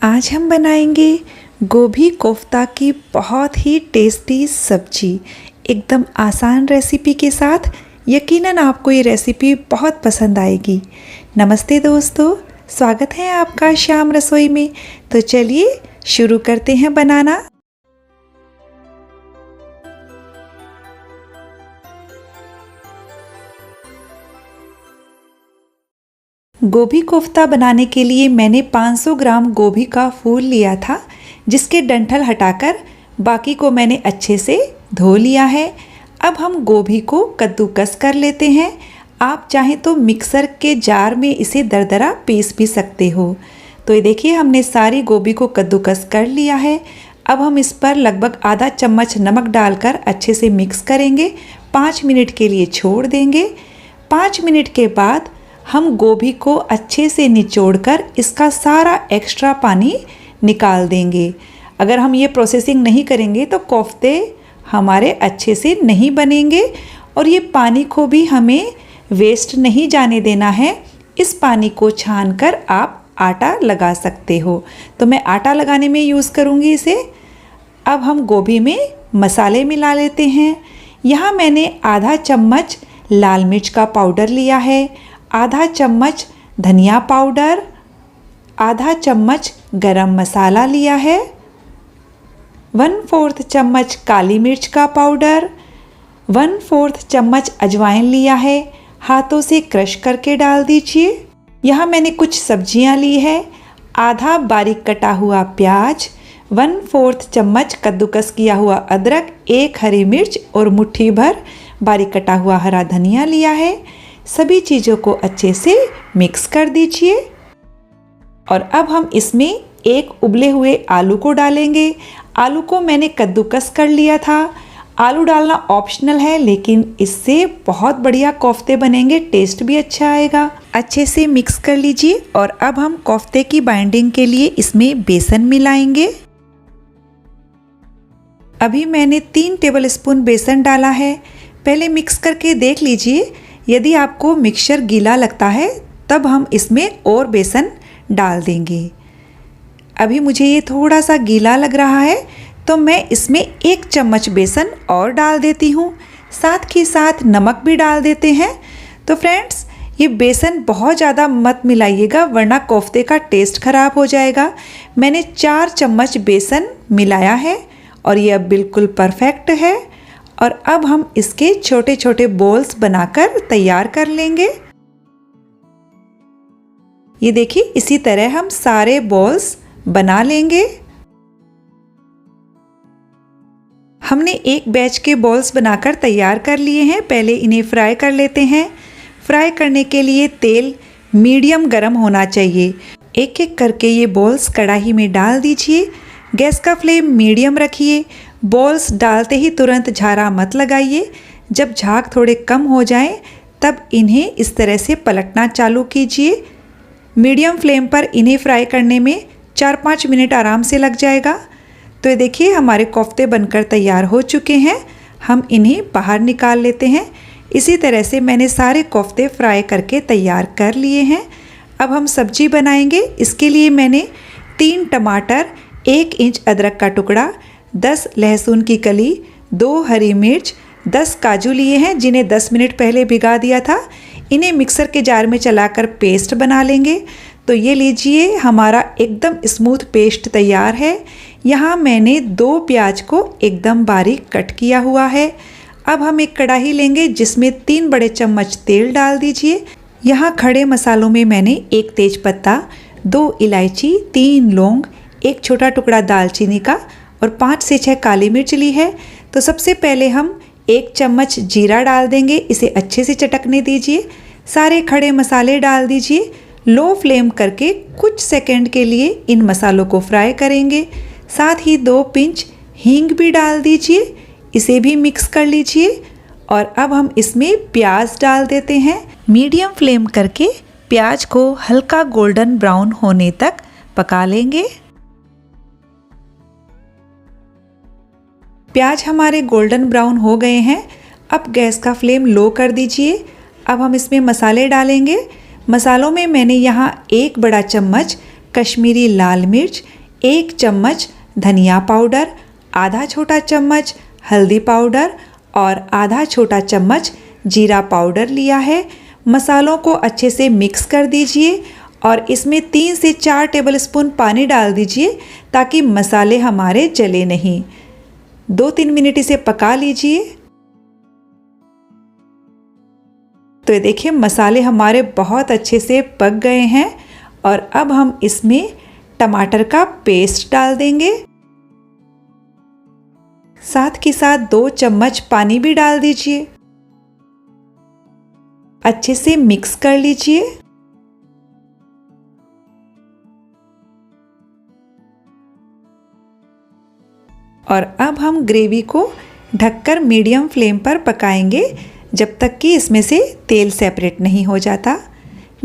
आज हम बनाएंगे गोभी कोफ्ता की बहुत ही टेस्टी सब्जी। एकदम आसान रेसिपी के साथ यकीनन आपको ये रेसिपी बहुत पसंद आएगी। नमस्ते दोस्तों, स्वागत है आपका श्याम रसोई में। तो चलिए शुरू करते हैं बनाना। गोभी कोफ्ता बनाने के लिए मैंने 500 ग्राम गोभी का फूल लिया था, जिसके डंठल हटाकर बाकी को मैंने अच्छे से धो लिया है। अब हम गोभी को कद्दूकस कर लेते हैं। आप चाहें तो मिक्सर के जार में इसे दरदरा पीस भी सकते हो। तो ये देखिए, हमने सारी गोभी को कद्दूकस कर लिया है। अब हम इस पर लगभग आधा चम्मच नमक डालकर अच्छे से मिक्स करेंगे। 5 मिनट के लिए छोड़ देंगे। 5 मिनट के बाद हम गोभी को अच्छे से निचोड़कर इसका सारा एक्स्ट्रा पानी निकाल देंगे। अगर हम ये प्रोसेसिंग नहीं करेंगे तो कोफ्ते हमारे अच्छे से नहीं बनेंगे, और ये पानी को भी हमें वेस्ट नहीं जाने देना है। इस पानी को छानकर आप आटा लगा सकते हो। तो मैं आटा लगाने में यूज़ करूँगी इसे। अब हम गोभी में मसाले मिला लेते हैं। यहाँ मैंने आधा चम्मच लाल मिर्च का पाउडर लिया है, आधा चम्मच धनिया पाउडर, आधा चम्मच गरम मसाला लिया है, 1/4 चम्मच काली मिर्च का पाउडर, 1/4 चम्मच अजवाइन लिया है। हाथों से क्रश करके डाल दीजिए। यहाँ मैंने कुछ सब्जियाँ ली है। आधा बारीक कटा हुआ प्याज, 1/4 चम्मच कद्दूकस किया हुआ अदरक, 1 हरी मिर्च और मुट्ठी भर बारीक कटा हुआ हरा धनिया लिया है। सभी चीज़ों को अच्छे से मिक्स कर दीजिए। और अब हम इसमें एक उबले हुए आलू को डालेंगे। आलू को मैंने कद्दूकस कर लिया था। आलू डालना ऑप्शनल है, लेकिन इससे बहुत बढ़िया कोफ्ते बनेंगे, टेस्ट भी अच्छा आएगा। अच्छे से मिक्स कर लीजिए। और अब हम कोफ्ते की बाइंडिंग के लिए इसमें बेसन मिलाएंगे। अभी मैंने 3 टेबलस्पून बेसन डाला है। पहले मिक्स करके देख लीजिए। यदि आपको मिक्सचर गीला लगता है तब हम इसमें और बेसन डाल देंगे। अभी मुझे ये थोड़ा सा गीला लग रहा है, तो मैं इसमें 1 चम्मच बेसन और डाल देती हूँ। साथ ही साथ नमक भी डाल देते हैं। तो फ्रेंड्स, ये बेसन बहुत ज़्यादा मत मिलाइएगा, वरना कोफ्ते का टेस्ट ख़राब हो जाएगा। मैंने 4 चम्मच बेसन मिलाया है और ये अब बिल्कुल परफेक्ट है। और अब हम इसके छोटे छोटे बॉल्स बनाकर तैयार कर लेंगे। ये देखिए, इसी तरह हम सारे बॉल्स बना लेंगे। हमने एक बैच के बॉल्स बनाकर तैयार कर लिए हैं। पहले इन्हें फ्राई कर लेते हैं। फ्राई करने के लिए तेल मीडियम गरम होना चाहिए। एक एक करके ये बॉल्स कढ़ाई में डाल दीजिए। गैस का फ्लेम मीडियम रखिए। बॉल्स डालते ही तुरंत झारा मत लगाइए। जब झाग थोड़े कम हो जाएं, तब इन्हें इस तरह से पलटना चालू कीजिए। मीडियम फ्लेम पर इन्हें फ्राई करने में 4-5 मिनट आराम से लग जाएगा। तो ये देखिए, हमारे कोफ्ते बनकर तैयार हो चुके हैं। हम इन्हें बाहर निकाल लेते हैं। इसी तरह से मैंने सारे कोफ्ते फ्राई करके तैयार कर लिए हैं। अब हम सब्जी बनाएंगे। इसके लिए मैंने 3 टमाटर, 1 इंच अदरक का टुकड़ा, 10 लहसुन की कली, 2 हरी मिर्च, 10 काजू लिए हैं, जिन्हें 10 मिनट पहले भिगा दिया था। इन्हें मिक्सर के जार में चलाकर पेस्ट बना लेंगे। तो ये लीजिए, हमारा एकदम स्मूथ पेस्ट तैयार है। यहाँ मैंने 2 प्याज को एकदम बारीक कट किया हुआ है। अब हम एक कढ़ाई लेंगे, जिसमें 3 बड़े चम्मच तेल डाल दीजिए। यहाँ खड़े मसालों में मैंने 1 तेज़पत्ता, 2 इलायची, 3 लौंग, 1 छोटा टुकड़ा दालचीनी का और 5 से 6 काली मिर्च ली है। तो सबसे पहले हम 1 चम्मच जीरा डाल देंगे। इसे अच्छे से चटकने दीजिए। सारे खड़े मसाले डाल दीजिए। लो फ्लेम करके कुछ सेकंड के लिए इन मसालों को फ्राई करेंगे। साथ ही 2 पिंच हींग भी डाल दीजिए। इसे भी मिक्स कर लीजिए। और अब हम इसमें प्याज डाल देते हैं। मीडियम फ्लेम करके प्याज को हल्का गोल्डन ब्राउन होने तक पका लेंगे। प्याज हमारे गोल्डन ब्राउन हो गए हैं। अब गैस का फ्लेम लो कर दीजिए। अब हम इसमें मसाले डालेंगे। मसालों में मैंने यहाँ 1 बड़ा चम्मच कश्मीरी लाल मिर्च, 1 चम्मच धनिया पाउडर, आधा छोटा चम्मच हल्दी पाउडर और आधा छोटा चम्मच जीरा पाउडर लिया है। मसालों को अच्छे से मिक्स कर दीजिए और इसमें 3 से 4 टेबलस्पून पानी डाल दीजिए ताकि मसाले हमारे जले नहीं। 2-3 मिनट इसे पका लीजिए। तो ये देखिए मसाले हमारे बहुत अच्छे से पक गए हैं और अब हम इसमें टमाटर का पेस्ट डाल देंगे। साथ के साथ 2 चम्मच पानी भी डाल दीजिए। अच्छे से मिक्स कर लीजिए। और अब हम ग्रेवी को ढककर मीडियम फ्लेम पर पकाएंगे जब तक कि इसमें से तेल सेपरेट नहीं हो जाता।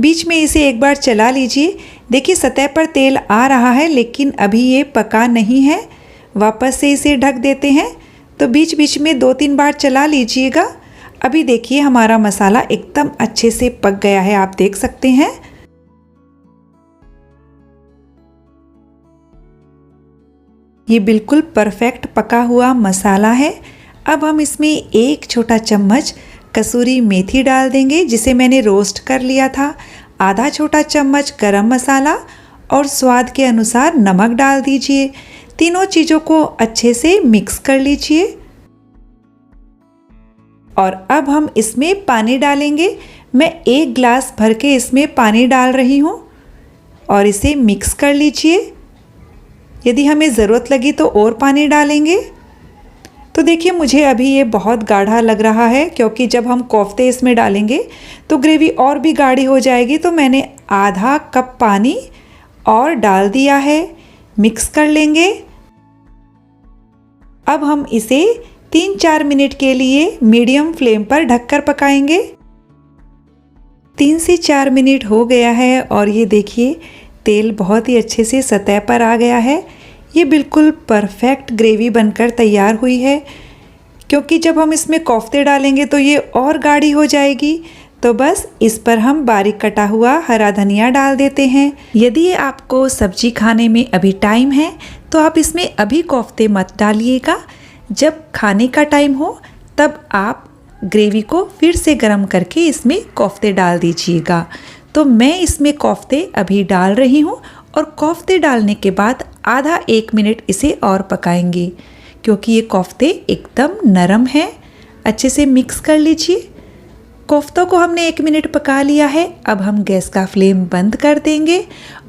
बीच में इसे एक बार चला लीजिए। देखिए सतह पर तेल आ रहा है लेकिन अभी ये पका नहीं है। वापस से इसे ढक देते हैं। तो बीच बीच में 2-3 बार चला लीजिएगा। अभी देखिए हमारा मसाला एकदम अच्छे से पक गया है, आप देख सकते हैं। ये बिल्कुल परफेक्ट पका हुआ मसाला है। अब हम इसमें 1 छोटा चम्मच कसूरी मेथी डाल देंगे जिसे मैंने रोस्ट कर लिया था। आधा छोटा चम्मच गरम मसाला और स्वाद के अनुसार नमक डाल दीजिए। तीनों चीज़ों को अच्छे से मिक्स कर लीजिए। और अब हम इसमें पानी डालेंगे। मैं 1 गिलास भर के इसमें पानी डाल रही हूँ और इसे मिक्स कर लीजिए। यदि हमें ज़रूरत लगी तो और पानी डालेंगे। तो देखिए मुझे अभी ये बहुत गाढ़ा लग रहा है क्योंकि जब हम कोफ्ते इसमें डालेंगे तो ग्रेवी और भी गाढ़ी हो जाएगी। तो मैंने आधा कप पानी और डाल दिया है। मिक्स कर लेंगे। अब हम इसे 3-4 मिनट के लिए मीडियम फ्लेम पर ढककर पकाएंगे। 3 से 4 मिनट हो गया है और ये देखिए तेल बहुत ही अच्छे से सतह पर आ गया है। ये बिल्कुल परफेक्ट ग्रेवी बनकर तैयार हुई है क्योंकि जब हम इसमें कोफ्ते डालेंगे तो ये और गाढ़ी हो जाएगी। तो बस इस पर हम बारीक कटा हुआ हरा धनिया डाल देते हैं। यदि आपको सब्जी खाने में अभी टाइम है तो आप इसमें अभी कोफ्ते मत डालिएगा। जब खाने का टाइम हो तब आप ग्रेवी को फिर से गर्म करके इसमें कोफ्ते डाल दीजिएगा। तो मैं इसमें कोफ्ते अभी डाल रही हूँ और कोफ्ते डालने के बाद आधा 1 मिनट इसे और पकाएंगे क्योंकि ये कोफ्ते एकदम नरम हैं। अच्छे से मिक्स कर लीजिए। कोफ्तों को हमने 1 मिनट पका लिया है। अब हम गैस का फ्लेम बंद कर देंगे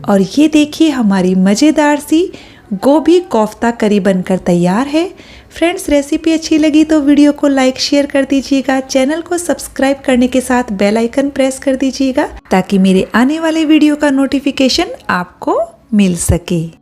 और ये देखिए हमारी मज़ेदार सी गोभी कोफ्ता करी बनकर तैयार है। फ्रेंड्स रेसिपी अच्छी लगी तो वीडियो को लाइक शेयर कर दीजिएगा। चैनल को सब्सक्राइब करने के साथ बेल आइकन प्रेस कर दीजिएगा ताकि मेरे आने वाले वीडियो का नोटिफिकेशन आपको मिल सके।